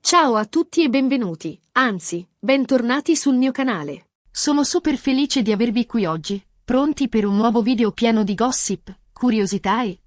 Ciao a tutti e benvenuti, anzi, bentornati sul mio canale. Sono super felice di avervi qui oggi, pronti per un nuovo video pieno di gossip, curiosità e,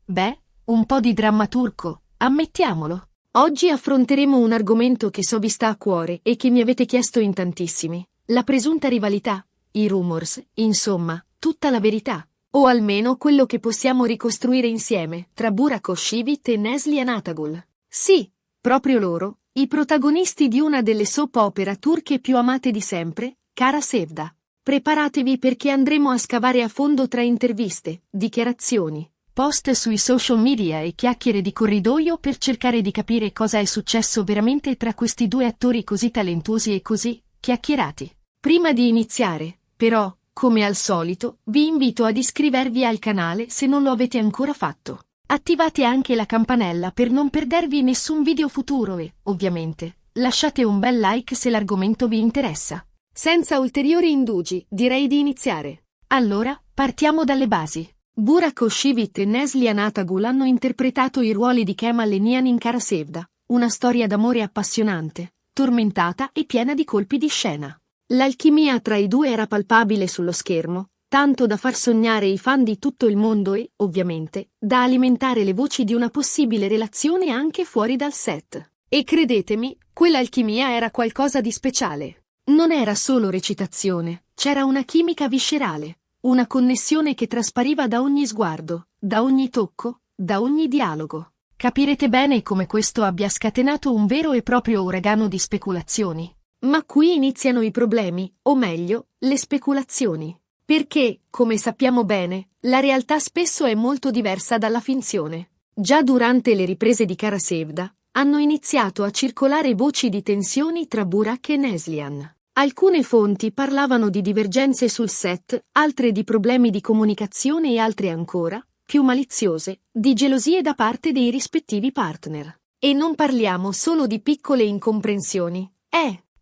un po' di dramma turco, ammettiamolo. Oggi affronteremo un argomento che so vi sta a cuore e che mi avete chiesto in tantissimi, la presunta rivalità, i rumors, insomma, tutta la verità, o almeno quello che possiamo ricostruire insieme, tra Burak Özçivit e Neslihan Atagul. Sì, proprio loro, i protagonisti di una delle soap opera turche più amate di sempre, Kara Sevda. Preparatevi perché andremo a scavare a fondo tra interviste, dichiarazioni, Post sui social media e chiacchiere di corridoio per cercare di capire cosa è successo veramente tra questi due attori così talentuosi e così chiacchierati. Prima di iniziare, però, come al solito, vi invito ad iscrivervi al canale se non lo avete ancora fatto. Attivate anche la campanella per non perdervi nessun video futuro e, ovviamente, lasciate un bel like se l'argomento vi interessa. Senza ulteriori indugi, direi di iniziare. Allora, partiamo dalle basi. Burak Özçivit e Neslihan Atagul hanno interpretato i ruoli di Kemal e Nihan in Kara Sevda, una storia d'amore appassionante, tormentata e piena di colpi di scena. L'alchimia tra i due era palpabile sullo schermo, tanto da far sognare i fan di tutto il mondo e, ovviamente, da alimentare le voci di una possibile relazione anche fuori dal set. E credetemi, quell'alchimia era qualcosa di speciale. Non era solo recitazione, c'era una chimica viscerale, una connessione che traspariva da ogni sguardo, da ogni tocco, da ogni dialogo. Capirete bene come questo abbia scatenato un vero e proprio uragano di speculazioni. Ma qui iniziano i problemi, o meglio, le speculazioni. Perché, come sappiamo bene, la realtà spesso è molto diversa dalla finzione. Già durante le riprese di Kara Sevda, hanno iniziato a circolare voci di tensioni tra Burak e Neslihan. Alcune fonti parlavano di divergenze sul set, altre di problemi di comunicazione e altre ancora, più maliziose, di gelosie da parte dei rispettivi partner. E non parliamo solo di piccole incomprensioni.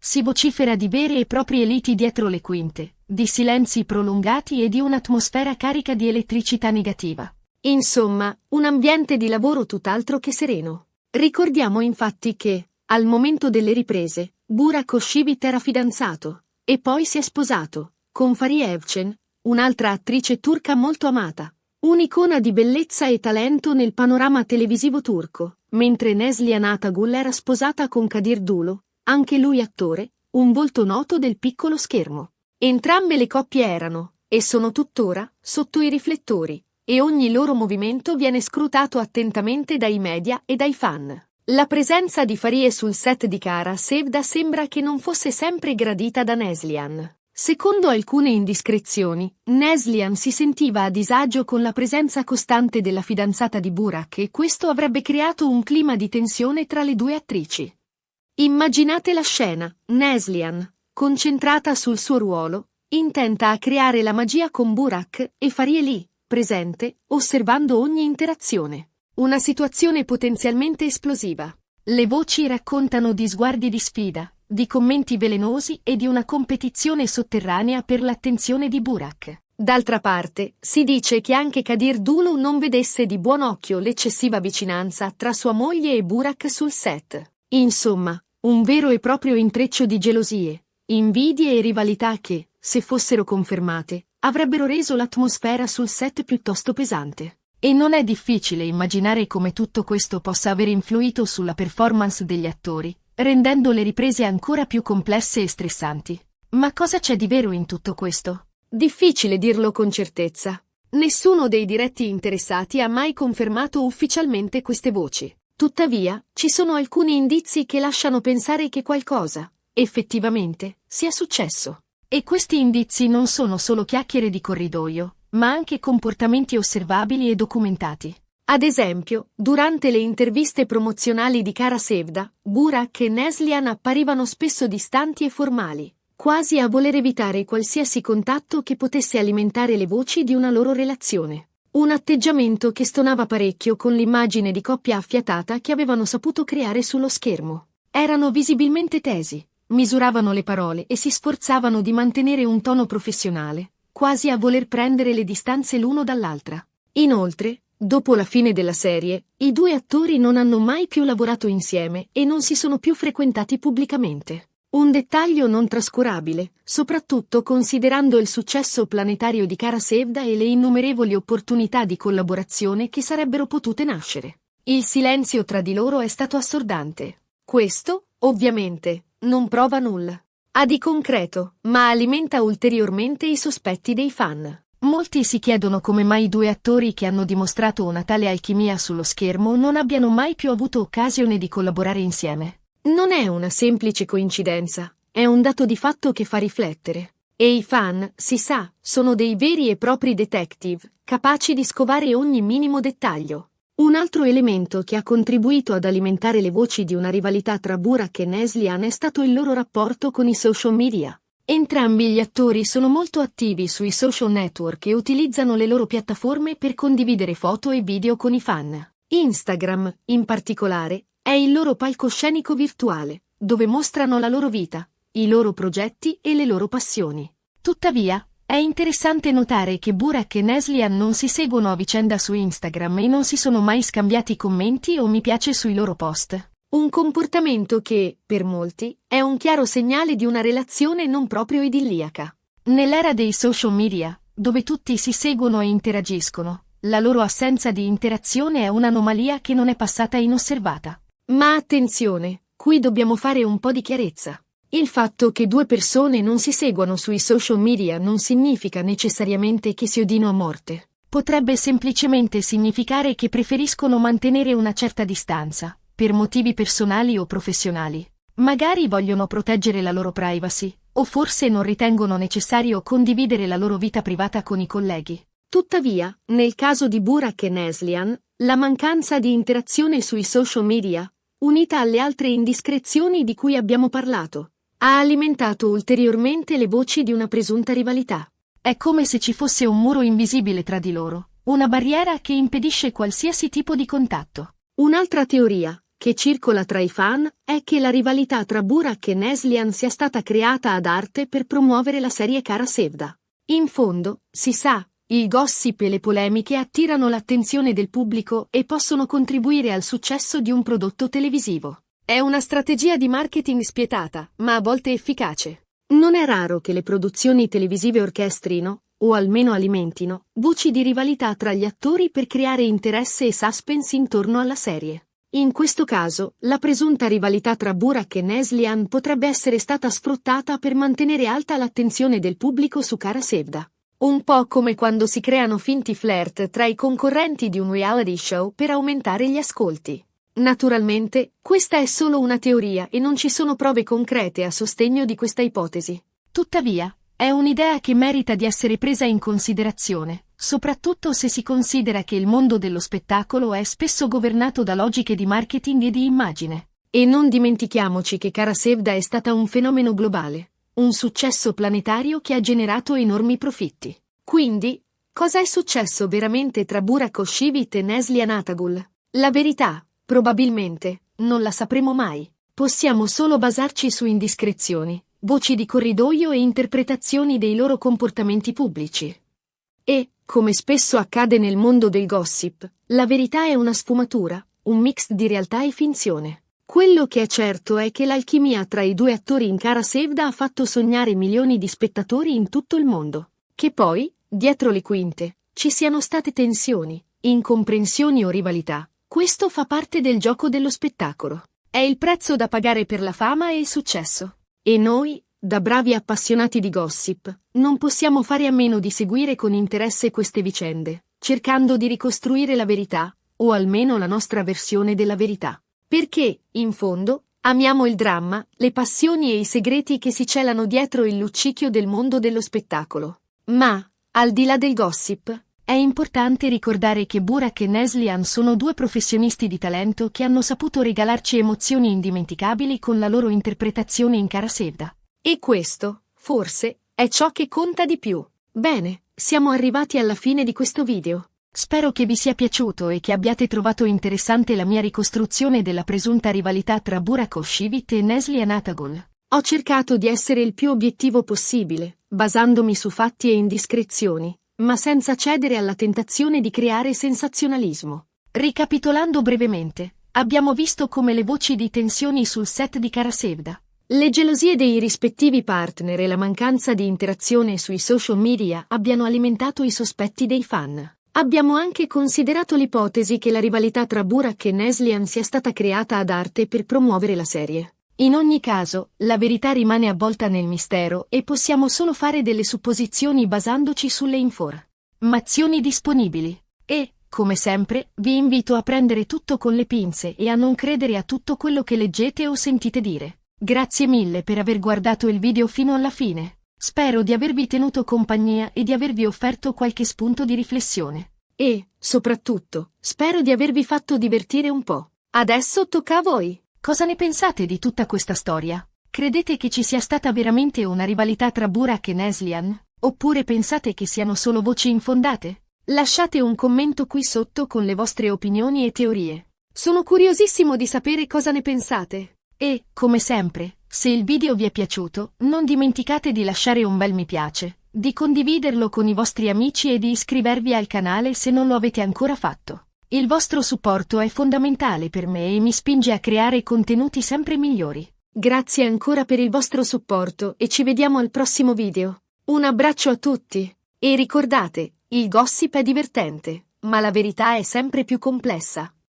Si vocifera di vere e proprie liti dietro le quinte, di silenzi prolungati e di un'atmosfera carica di elettricità negativa. Insomma, un ambiente di lavoro tutt'altro che sereno. Ricordiamo infatti che, al momento delle riprese, Burak Özçivit era fidanzato, e poi si è sposato, con Fariye Evcen, un'altra attrice turca molto amata, un'icona di bellezza e talento nel panorama televisivo turco, mentre Neslihan Atagul era sposata con Kadir Dulu, anche lui attore, un volto noto del piccolo schermo. Entrambe le coppie erano, e sono tuttora, sotto i riflettori, e ogni loro movimento viene scrutato attentamente dai media e dai fan. La presenza di Fariye sul set di Kara Sevda sembra che non fosse sempre gradita da Neslihan. Secondo alcune indiscrezioni, Neslihan si sentiva a disagio con la presenza costante della fidanzata di Burak e questo avrebbe creato un clima di tensione tra le due attrici. Immaginate la scena, Neslihan, concentrata sul suo ruolo, intenta a creare la magia con Burak e Fariye lì, presente, osservando ogni interazione. Una situazione potenzialmente esplosiva. Le voci raccontano di sguardi di sfida, di commenti velenosi e di una competizione sotterranea per l'attenzione di Burak. D'altra parte, si dice che anche Kadir Dulu non vedesse di buon occhio l'eccessiva vicinanza tra sua moglie e Burak sul set. Insomma, un vero e proprio intreccio di gelosie, invidie e rivalità che, se fossero confermate, avrebbero reso l'atmosfera sul set piuttosto pesante. E non è difficile immaginare come tutto questo possa aver influito sulla performance degli attori, rendendo le riprese ancora più complesse e stressanti. Ma cosa c'è di vero in tutto questo? Difficile dirlo con certezza. Nessuno dei diretti interessati ha mai confermato ufficialmente queste voci. Tuttavia, ci sono alcuni indizi che lasciano pensare che qualcosa, effettivamente, sia successo. E questi indizi non sono solo chiacchiere di corridoio, ma anche comportamenti osservabili e documentati. Ad esempio, durante le interviste promozionali di Kara Sevda, Burak e Neslihan apparivano spesso distanti e formali, quasi a voler evitare qualsiasi contatto che potesse alimentare le voci di una loro relazione. Un atteggiamento che stonava parecchio con l'immagine di coppia affiatata che avevano saputo creare sullo schermo. Erano visibilmente tesi, misuravano le parole e si sforzavano di mantenere un tono professionale, quasi a voler prendere le distanze l'uno dall'altra. Inoltre, Dopo la fine della serie, i due attori non hanno mai più lavorato insieme e non si sono più frequentati pubblicamente. Un dettaglio non trascurabile, soprattutto considerando il successo planetario di Kara Sevda e le innumerevoli opportunità di collaborazione che sarebbero potute nascere. Il silenzio tra di loro è stato assordante. Questo, ovviamente, non prova nulla ha di concreto, ma alimenta ulteriormente i sospetti dei fan. Molti si chiedono come mai i due attori che hanno dimostrato una tale alchimia sullo schermo non abbiano mai più avuto occasione di collaborare insieme. Non è una semplice coincidenza, è un dato di fatto che fa riflettere. E i fan, si sa, sono dei veri e propri detective, capaci di scovare ogni minimo dettaglio. Un altro elemento che ha contribuito ad alimentare le voci di una rivalità tra Burak e Neslihan è stato il loro rapporto con i social media. Entrambi gli attori sono molto attivi sui social network e utilizzano le loro piattaforme per condividere foto e video con i fan. Instagram, in particolare, è il loro palcoscenico virtuale, dove mostrano la loro vita, i loro progetti e le loro passioni. Tuttavia, è interessante notare che Burak e Neslihan non si seguono a vicenda su Instagram e non si sono mai scambiati commenti o mi piace sui loro post. Un comportamento che, per molti, è un chiaro segnale di una relazione non proprio idilliaca. Nell'era dei social media, dove tutti si seguono e interagiscono, la loro assenza di interazione è un'anomalia che non è passata inosservata. Ma attenzione, qui dobbiamo fare un po' di chiarezza. Il fatto che due persone non si seguano sui social media non significa necessariamente che si odino a morte. Potrebbe semplicemente significare che preferiscono mantenere una certa distanza, per motivi personali o professionali. Magari vogliono proteggere la loro privacy, o forse non ritengono necessario condividere la loro vita privata con i colleghi. Tuttavia, nel caso di Burak e Neslihan, la mancanza di interazione sui social media, unita alle altre indiscrezioni di cui abbiamo parlato, ha alimentato ulteriormente le voci di una presunta rivalità. È come se ci fosse un muro invisibile tra di loro, una barriera che impedisce qualsiasi tipo di contatto. Un'altra teoria, che circola tra i fan, è che la rivalità tra Burak e Neslihan sia stata creata ad arte per promuovere la serie Kara Sevda. In fondo, si sa, il gossip e le polemiche attirano l'attenzione del pubblico e possono contribuire al successo di un prodotto televisivo. È una strategia di marketing spietata, ma a volte efficace. Non è raro che le produzioni televisive orchestrino, o almeno alimentino, voci di rivalità tra gli attori per creare interesse e suspense intorno alla serie. In questo caso, la presunta rivalità tra Burak e Neslihan potrebbe essere stata sfruttata per mantenere alta l'attenzione del pubblico su Kara Sevda. Un po' come quando si creano finti flirt tra i concorrenti di un reality show per aumentare gli ascolti. Naturalmente, questa è solo una teoria e non ci sono prove concrete a sostegno di questa ipotesi. Tuttavia, è un'idea che merita di essere presa in considerazione, soprattutto se si considera che il mondo dello spettacolo è spesso governato da logiche di marketing e di immagine. E non dimentichiamoci che Kara Sevda è stata un fenomeno globale, un successo planetario che ha generato enormi profitti. Quindi, cosa è successo veramente tra Burak Özçivit e Neslihan Atagul? La verità, probabilmente, non la sapremo mai. Possiamo solo basarci su indiscrezioni, voci di corridoio e interpretazioni dei loro comportamenti pubblici. E, come spesso accade nel mondo del gossip, la verità è una sfumatura, un mix di realtà e finzione. Quello che è certo è che l'alchimia tra i due attori in Kara Sevda ha fatto sognare milioni di spettatori in tutto il mondo. Che poi, dietro le quinte, ci siano state tensioni, incomprensioni o rivalità. Questo fa parte del gioco dello spettacolo. È il prezzo da pagare per la fama e il successo. E noi, da bravi appassionati di gossip, non possiamo fare a meno di seguire con interesse queste vicende, cercando di ricostruire la verità, o almeno la nostra versione della verità. Perché, in fondo, amiamo il dramma, le passioni e i segreti che si celano dietro il luccichio del mondo dello spettacolo. Ma, al di là del gossip, è importante ricordare che Burak e Neslihan sono due professionisti di talento che hanno saputo regalarci emozioni indimenticabili con la loro interpretazione in Kara Sevda. E questo, forse, è ciò che conta di più. Bene, siamo arrivati alla fine di questo video. Spero che vi sia piaciuto e che abbiate trovato interessante la mia ricostruzione della presunta rivalità tra Burak Özçivit e Neslihan Atagul. Ho cercato di essere il più obiettivo possibile, basandomi su fatti e indiscrezioni, ma senza cedere alla tentazione di creare sensazionalismo. Ricapitolando brevemente, abbiamo visto come le voci di tensioni sul set di Cara Sevda, le gelosie dei rispettivi partner e la mancanza di interazione sui social media abbiano alimentato i sospetti dei fan. Abbiamo anche considerato l'ipotesi che la rivalità tra Burak e Neslihan sia stata creata ad arte per promuovere la serie. In ogni caso, la verità rimane avvolta nel mistero e possiamo solo fare delle supposizioni basandoci sulle informazioni disponibili. E, come sempre, vi invito a prendere tutto con le pinze e a non credere a tutto quello che leggete o sentite dire. Grazie mille per aver guardato il video fino alla fine. Spero di avervi tenuto compagnia e di avervi offerto qualche spunto di riflessione. E, soprattutto, spero di avervi fatto divertire un po'. Adesso tocca a voi. Cosa ne pensate di tutta questa storia? Credete che ci sia stata veramente una rivalità tra Burak e Neslihan? Oppure pensate che siano solo voci infondate? Lasciate un commento qui sotto con le vostre opinioni e teorie. Sono curiosissimo di sapere cosa ne pensate. E, come sempre, se il video vi è piaciuto, non dimenticate di lasciare un bel mi piace, di condividerlo con i vostri amici e di iscrivervi al canale se non lo avete ancora fatto. Il vostro supporto è fondamentale per me e mi spinge a creare contenuti sempre migliori. Grazie ancora per il vostro supporto e ci vediamo al prossimo video. Un abbraccio a tutti. E ricordate, il gossip è divertente, ma la verità è sempre più complessa.